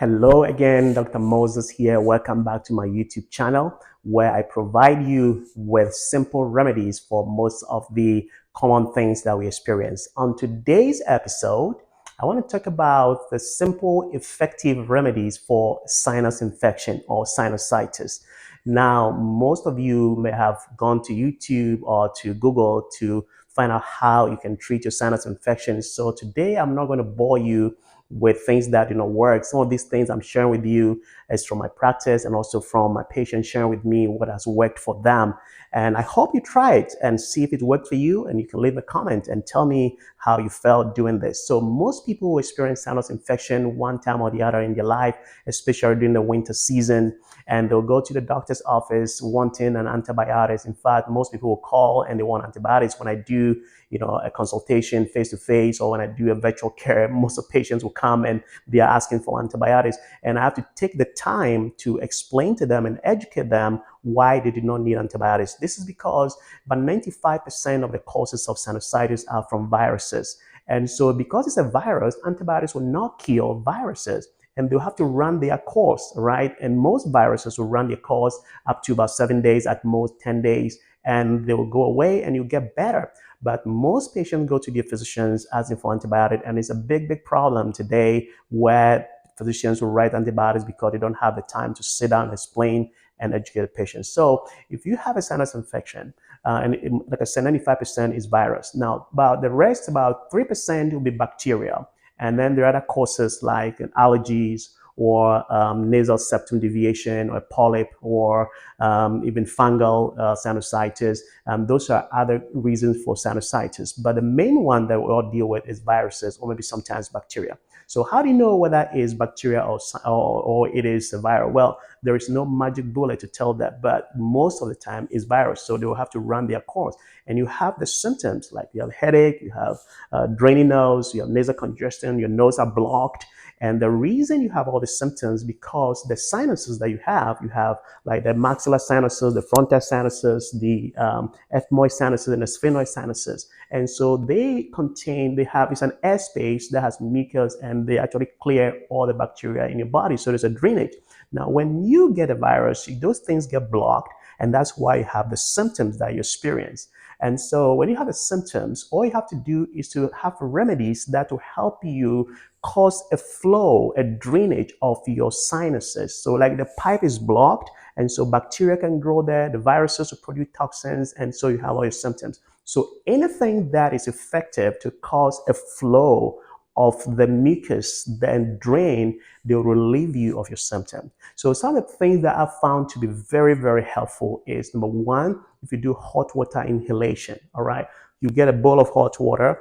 Hello again, Dr. Moses here. Welcome back to my YouTube channel where I provide you with simple remedies for most of the common things that we experience. On today's episode, I want to talk about the simple, effective remedies for sinus infection or sinusitis. Now, most of you may have gone to YouTube or to Google to find out how you can treat your sinus infection. So today, I'm not going to bore you with things that work. Some of these things I'm sharing with you is from my practice and also from my patients sharing with me what has worked for them. And I hope you try it and see if it worked for you, and you can leave a comment and tell me how you felt doing this. So most people will experience sinus infection one time or the other in their life, especially during the winter season, and they'll go to the doctor's office wanting an antibiotics. In fact, most people will call and they want antibiotics. When I do a consultation face-to-face, or when I do a virtual care, most of patients will come and they are asking for antibiotics. And I have to take the time to explain to them and educate them why they do not need antibiotics. This is because about 95% of the causes of sinusitis are from viruses. And so because it's a virus, antibiotics will not kill viruses, and they'll have to run their course, right? And most viruses will run their course up to about 7 days, at most 10 days, and they will go away and you get better. But most patients go to their physicians asking for antibiotics, and it's a big problem today where physicians will write antibiotics because they don't have the time to sit down and explain and educate the patient. So if you have a sinus infection, like I said, 95% is virus. Now, about the rest, about 3% will be bacterial. And then there are other causes like allergies, or nasal septum deviation, or polyp, or even fungal sinusitis. Those are other reasons for sinusitis. But the main one that we all deal with is viruses, or maybe sometimes bacteria. So how do you know whether it is bacteria or it is a virus? Well, there is no magic bullet to tell that, but most of the time it's virus. So they will have to run their course. And you have the symptoms, like you have headache, you have draining nose, you have nasal congestion, your nose are blocked. And the reason you have all the symptoms because the sinuses that you have like the maxillar sinuses, the frontal sinuses, the ethmoid sinuses, and the sphenoid sinuses. And so it's an air space that has mucus, and they actually clear all the bacteria in your body. So there's a drainage. Now, when you get a virus, those things get blocked, and that's why you have the symptoms that you experience. And so when you have the symptoms, all you have to do is to have remedies that will help you cause a flow, a drainage of your sinuses. So like the pipe is blocked, and so bacteria can grow there, the viruses will produce toxins, and so you have all your symptoms. So anything that is effective to cause a flow of the mucus, then drain, they'll relieve you of your symptoms. So some of the things that I've found to be very helpful is, number one, if you do hot water inhalation, all right? You get a bowl of hot water,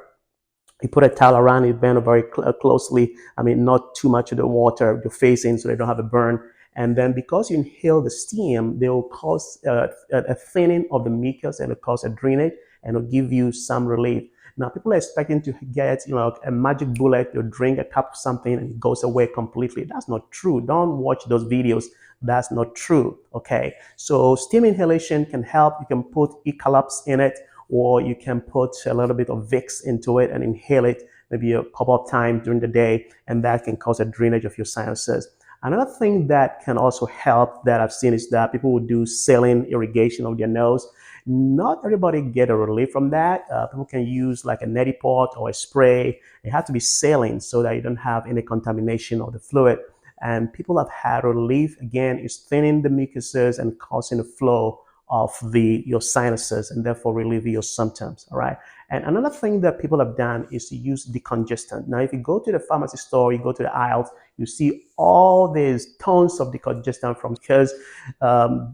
you put a towel around it, bend it very closely. Not too much of the water, your face in, so they don't have a burn. And then because you inhale the steam, they will cause a thinning of the mucus, and it'll cause a drainage, and it'll give you some relief. Now, people are expecting to get, a magic bullet. You'll drink a cup of something and it goes away completely. That's not true. Don't watch those videos. That's not true, okay? So steam inhalation can help. You can put eucalyptus in it, or you can put a little bit of Vicks into it and inhale it maybe a couple of times during the day, and that can cause a drainage of your sinuses. Another thing that can also help that I've seen is that people will do saline irrigation of their nose. Not everybody get a relief from that. People can use like a neti pot or a spray. It has to be saline so that you don't have any contamination of the fluid. And people have had relief. Again, it's thinning the mucuses and causing a flow of your sinuses, and therefore relieving your symptoms, all right? And another thing that people have done is to use decongestant. Now, if you go to the pharmacy store, you go to the aisles, you see all these tons of decongestant because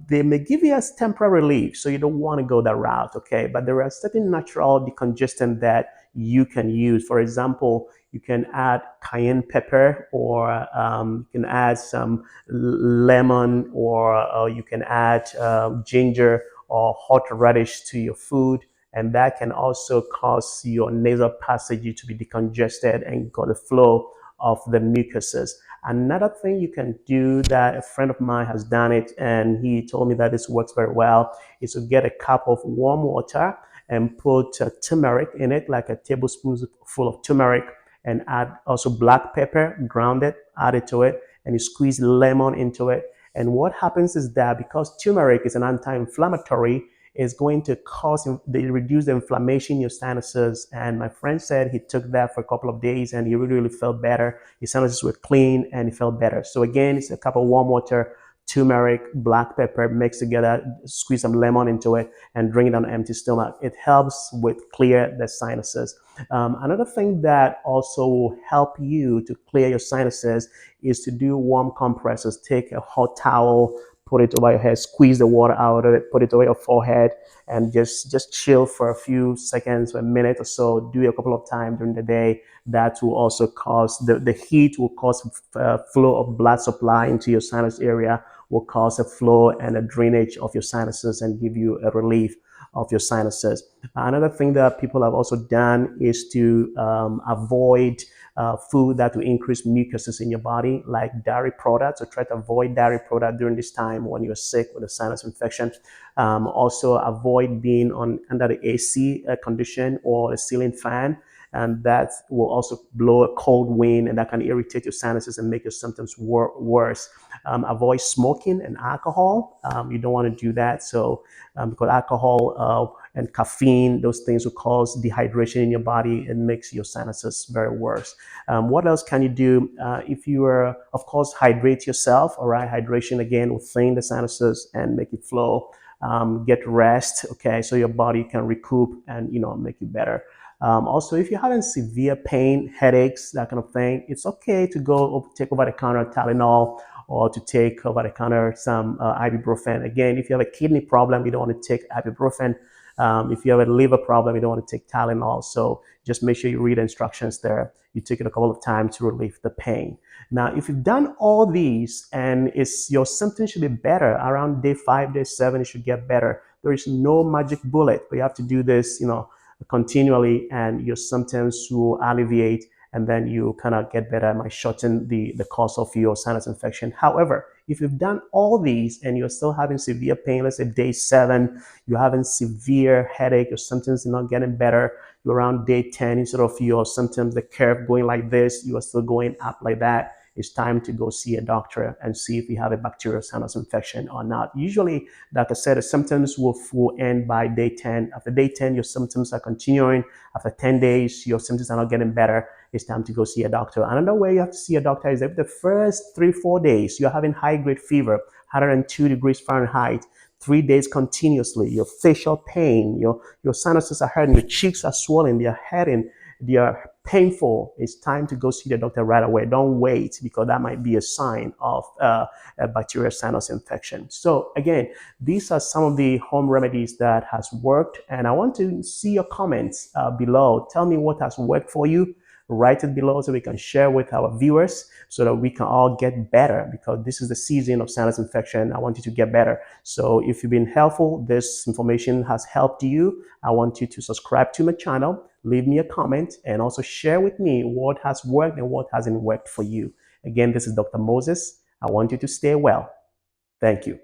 they may give you as temporary relief, so you don't want to go that route, okay? But there are certain natural decongestant that you can use. For example, you can add cayenne pepper, or you can add some lemon, or you can add ginger or hot radish to your food, and that can also cause your nasal passage to be decongested and got the flow of the mucuses. Another thing you can do, that a friend of mine has done it and he told me that this works very well, is to get a cup of warm water and put turmeric in it, like a tablespoon full of turmeric, and add also black pepper, ground it, add it to it, and you squeeze lemon into it. And what happens is that because turmeric is an anti-inflammatory, is going to reduce the inflammation in your sinuses. And my friend said he took that for a couple of days and he really felt better. His sinuses were clean and he felt better. So again, it's a cup of warm water, turmeric, black pepper mixed together, squeeze some lemon into it and drink it on an empty stomach. It helps with clear the sinuses. Another thing that also will help you to clear your sinuses is to do warm compresses. Take a hot towel, put it over your head, squeeze the water out of it, put it over your forehead, and just chill for a few seconds, a minute or so. Do it a couple of times during the day. That will also cause the heat will cause flow of blood supply into your sinus area, will cause a flow and a drainage of your sinuses and give you a relief of your sinuses. Another thing that people have also done is to avoid food that will increase mucuses in your body, like dairy products. So try to avoid dairy products during this time when you're sick with a sinus infection. Also avoid being under the AC condition or a ceiling fan, and that will also blow a cold wind and that can irritate your sinuses and make your symptoms worse. Avoid smoking and alcohol. You don't want to do that. So because alcohol and caffeine, those things will cause dehydration in your body and makes your sinuses very worse. What else can you do? If you are, of course, hydrate yourself. All right, hydration again will thin the sinuses and make it flow. Get rest, okay, so your body can recoup and make you better. Also, if you're having severe pain, headaches, that kind of thing, it's okay to go take over-the-counter Tylenol or to take over-the-counter some ibuprofen. Again, if you have a kidney problem, you don't want to take ibuprofen. If you have a liver problem, you don't want to take Tylenol. So just make sure you read the instructions there. You take it a couple of times to relieve the pain. Now, if you've done all these and your symptoms should be better around day 5, day 7, it should get better. There is no magic bullet, but you have to do this, continually, and your symptoms will alleviate, and then you kind of get better and might shorten the course of your sinus infection. However, if you've done all these and you're still having severe pain, let's say day 7, you're having severe headache, your symptoms are not getting better, you're around day 10, instead of your symptoms, the curve going like this, you are still going up like that, it's time to go see a doctor and see if you have a bacterial sinus infection or not. Usually, like I said, the symptoms will end by day 10. After day 10, your symptoms are continuing. After 10 days, your symptoms are not getting better. It's time to go see a doctor. Another way you have to see a doctor is if the first 3-4 days you're having high-grade fever, 102 degrees Fahrenheit, 3 days continuously, your facial pain, your sinuses are hurting, your cheeks are swollen, they are hurting, they are painful, it's time to go see the doctor right away. Don't wait, because that might be a sign of a bacterial sinus infection. So again, these are some of the home remedies that has worked, and I want to see your comments below. Tell me what has worked for you. Write it below so we can share with our viewers so that we can all get better, because this is the season of sinus infection. I want you to get better. So if you've been helpful, this information has helped you, I want you to subscribe to my channel, leave me a comment, and also share with me what has worked and what hasn't worked for you. Again, this is Dr. Moses. I want you to stay well. Thank you.